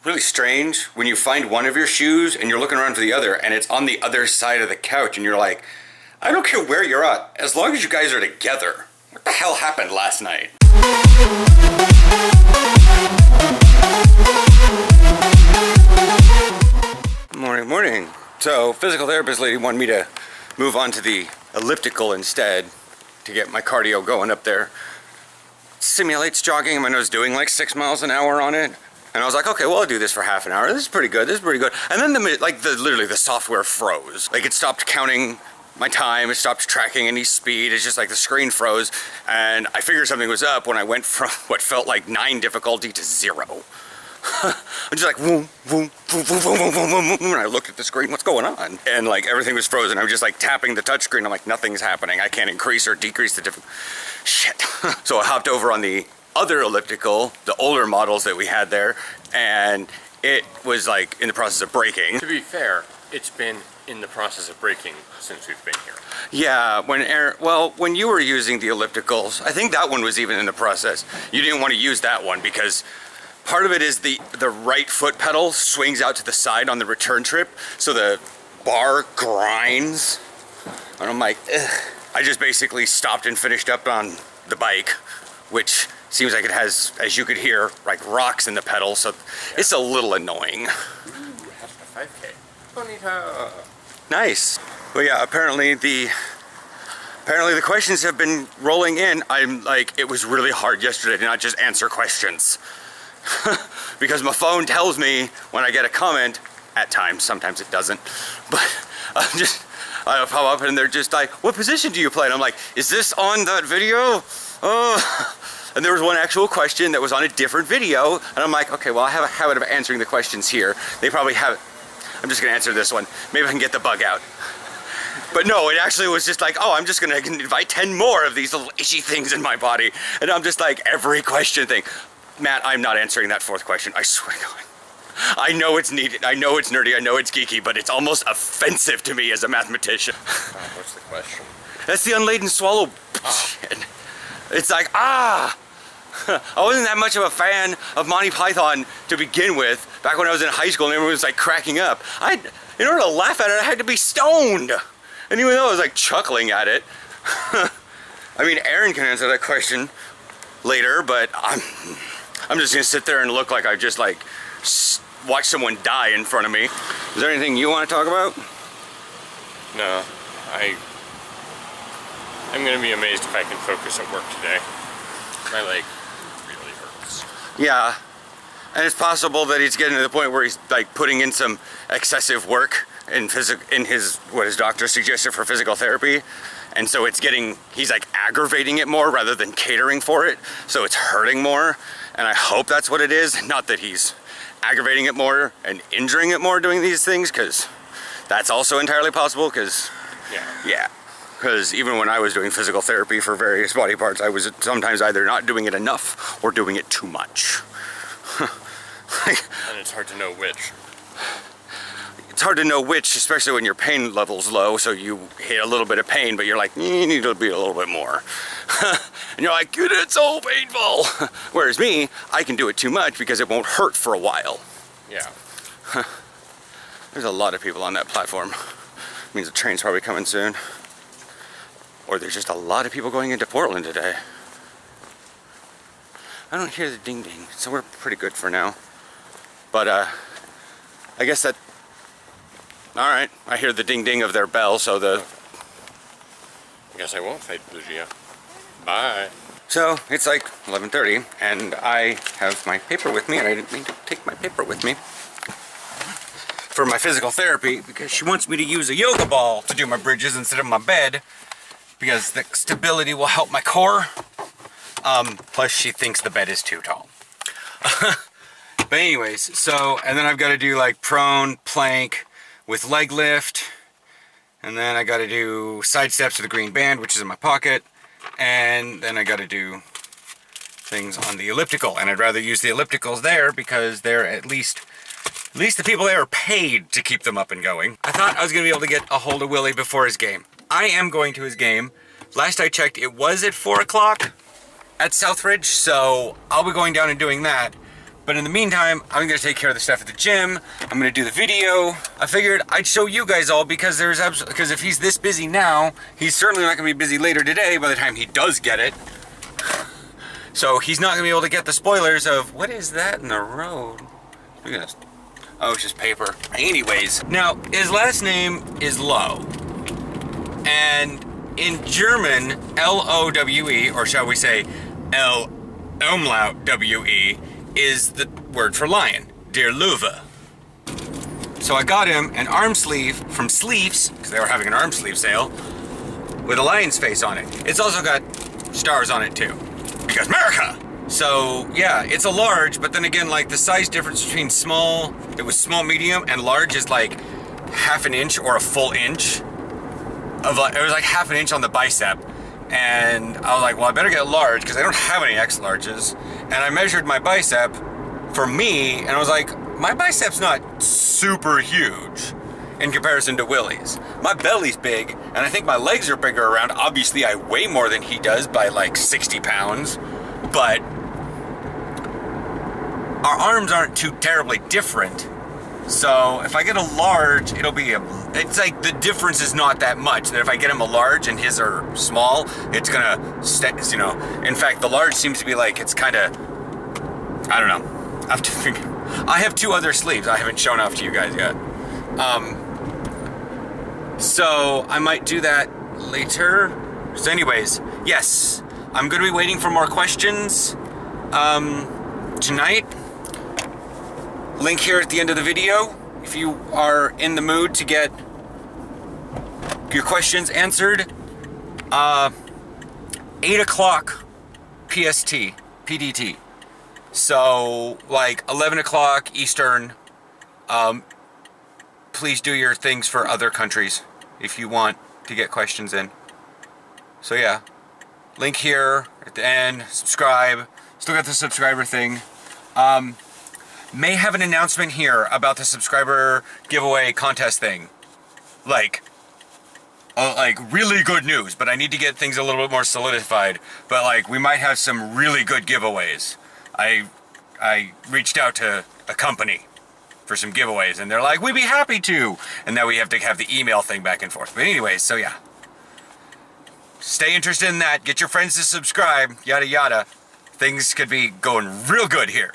really strange when you find one of your shoes and you're looking around for the other and it's on the other side of the couch and you're like, I don't care where you're at, as long as you guys are together. What the hell happened last night? Morning. So, physical therapist lady wanted me to move on to the elliptical instead to get my cardio going up there. Simulates jogging. I was doing like 6 miles an hour on it. And I was like, okay, well, I'll do this for half an hour. This is pretty good. And then literally the software froze. Like, it stopped counting my time. It stopped tracking any speed. It's just like the screen froze. And I figured something was up when I went from what felt like 9 difficulty to 0. I'm just like, boom, boom, boom, boom, boom, boom, boom, boom, and I looked at the screen, what's going on? And like everything was frozen. I was just like tapping the touchscreen. I'm like, nothing's happening. I can't increase or decrease the difference. Shit. So I hopped over on the other elliptical, the older models that we had there, and it was like in the process of breaking. To be fair, it's been in the process of breaking since we've been here. Yeah, when you were using the ellipticals, I think that one was even in the process. You didn't want to use that one because part of it is the right foot pedal swings out to the side on the return trip, so the bar grinds. And I'm like, ugh. I just basically stopped and finished up on the bike, which seems like it has, as you could hear, like rocks in the pedal, so it's a little annoying. Ooh, hashtag 5K. Bonita. Nice. Well, yeah, apparently the questions have been rolling in. I'm like, it was really hard yesterday to not just answer questions. Because my phone tells me when I get a comment, at times, sometimes it doesn't, but I pop up and they're just like, what position do you play? And I'm like, is this on that video? And there was one actual question that was on a different video, and I'm like, okay, well, I have a habit of answering the questions here. They probably have it. I'm just gonna answer this one. Maybe I can get the bug out. But no, it actually was just like, oh, I'm just gonna invite 10 more of these little itchy things in my body. And I'm just like, every question thing. Matt, I'm not answering that 4th question, I swear to God. I know it's needed, I know it's nerdy, I know it's geeky, but it's almost offensive to me as a mathematician. What's the question? That's the unladen swallow. Oh. It's like, I wasn't that much of a fan of Monty Python to begin with, back when I was in high school and everyone was like cracking up. In order to laugh at it, I had to be stoned. And even though I was like chuckling at it, I mean, Aaron can answer that question later, but I'm just gonna sit there and look like I just like watch someone die in front of me. Is there anything you want to talk about? No, I'm gonna be amazed if I can focus at work today. My leg really hurts. Yeah, and it's possible that he's getting to the point where he's like putting in some excessive work in his what his doctor suggested for physical therapy. And so he's like aggravating it more rather than catering for it. So it's hurting more. And I hope that's what it is. Not that he's aggravating it more and injuring it more doing these things, because that's also entirely possible, because because even when I was doing physical therapy for various body parts, I was sometimes either not doing it enough or doing it too much. And it's hard to know which. It's hard to know which, especially when your pain level's low, so you hit a little bit of pain, but you're like, you need to be a little bit more. And you're like, it's so painful. Whereas me, I can do it too much because it won't hurt for a while. Yeah. There's a lot of people on that platform. Means the train's probably coming soon. Or there's just a lot of people going into Portland today. I don't hear the ding ding, so we're pretty good for now. But I guess that, all right, I hear the ding ding of their bell, so I guess I won't fight Lugia. Bye. So it's like 11:30 and I have my paper with me, and I didn't mean to take my paper with me for my physical therapy because she wants me to use a yoga ball to do my bridges instead of my bed because the stability will help my core. Plus she thinks the bed is too tall. But anyways, so, and then I've got to do like prone, plank with leg lift, and then I got to do side steps to the green band, which is in my pocket, and then I got to do things on the elliptical, and I'd rather use the ellipticals there because they're at least the people there are paid to keep them up and going. I thought I was going to be able to get a hold of Willie before his game. I am going to his game. Last I checked, it was at 4 o'clock at Southridge, so I'll be going down and doing that. But in the meantime, I'm gonna take care of the stuff at the gym. I'm gonna do the video. I figured I'd show you guys all because because if he's this busy now, he's certainly not gonna be busy later today by the time he does get it. So he's not gonna be able to get the spoilers of what is that in the road? Look at this. Oh, it's just paper. Anyways, now his last name is Lowe. And in German, L-O-W-E, or shall we say L-Umlaut W-E, is the word for lion, Der Löwe. So I got him an arm sleeve from Sleeves, because they were having an arm sleeve sale, with a lion's face on it. It's also got stars on it too, because America! So yeah, it's a large, but then again, like the size difference between small, it was small, medium, and large is like half an inch or a full inch. It was like half an inch on the bicep, and I was like, well, I better get large because I don't have any X larges. And I measured my bicep for me, and I was like, my bicep's not super huge in comparison to Willie's. My belly's big, and I think my legs are bigger around. Obviously, I weigh more than he does by like 60 pounds, but our arms aren't too terribly different. So if I get a large, it's like the difference is not that much. That if I get him a large and his are small, it's gonna, in fact, the large seems to be like, it's kind of, I don't know. I have to think. I have 2 other sleeves I haven't shown off to you guys yet. So I might do that later. So anyways, yes, I'm gonna be waiting for more questions tonight. Link here at the end of the video if you are in the mood to get your questions answered. 8 o'clock PST, PDT. So like 11 o'clock Eastern. Please do your things for other countries if you want to get questions in. So yeah, link here at the end, subscribe. Still got the subscriber thing. May have an announcement here about the subscriber giveaway contest thing. Like really good news, but I need to get things a little bit more solidified. But like, we might have some really good giveaways. I reached out to a company for some giveaways, and they're like, we'd be happy to. And now we have to have the email thing back and forth. But anyways, so yeah. Stay interested in that. Get your friends to subscribe, yada yada. Things could be going real good here.